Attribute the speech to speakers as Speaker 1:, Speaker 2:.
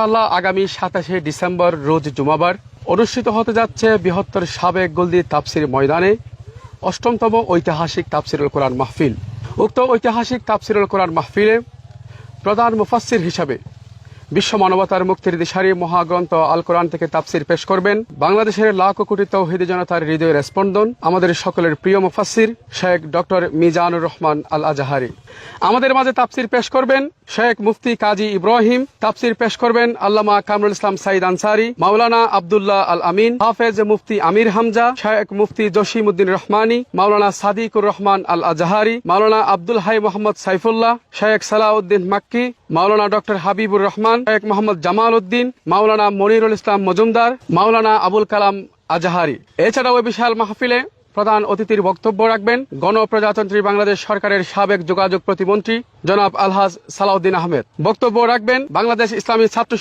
Speaker 1: আল্লাহ আগামী 27শে ডিসেম্বর রোজ জুমাবার অনুষ্ঠিত হতে যাচ্ছে বৃহত্তর সাবেক গোলদি তাফসির ময়দানে ৮ম ঐতিহাসিক তাফসিরুল কোরআন মাহফিল। উক্ত ঐতিহাসিক তাফসিরুল কোরআন মাহফিলে প্রধান মুফাসসির হিসাবে বিশ্ব মানবতার মুক্তির দিশারি মহাগ্রন্থ আল কোরআন থেকে তাফসির পেশ করবেন বাংলাদেশের লাখো কোটি তৌহিদি জনতার হৃদয়ের স্পন্দন, আমাদের সকলের প্রিয় মুফাসসির শেখ ডক্টর মিজানুর রহমান আল আজহারি। আমাদের মাঝে তাফসির পেশ করবেন শেখ মুফতি কাজী ইব্রাহিম। তাফসির পেশ করবেন আল্লামা কামরুল ইসলাম সাইদ আনসারি, মাওলানা আব্দুল্লাহ আল আমিন, হাফেজ মুফতি আমির হামজা, শেখ মুফতি জসিমউদ্দিন রহমানী, মাওলানা সাদিকুর রহমান আল আজহারি, মাওলানা আব্দুল হাই মোহাম্মদ সাইফুল্লাহ, শেখ সালাউদ্দিন মাক্কি, মাওলানা ডক্টর হাবিবুর রহমান, শেখ মোহাম্মদ জামাল উদ্দিন, মাওলানা মনিরুল ইসলাম মজুমদার, মাওলানা আবুল কালাম আজহারি। এছাড়াও ওই বিশাল মাহফিলে প্রধান অতিথির বক্তব্য রাখবেন গণপ্রজাতন্ত্রী বাংলাদেশ সরকারের সাবেক যোগাযোগ প্রতিমন্ত্রী জনাব আলহাজ সালাউদ্দিন আহমেদ। বক্তব্য রাখবেন বাংলাদেশ ইসলামী ছাত্র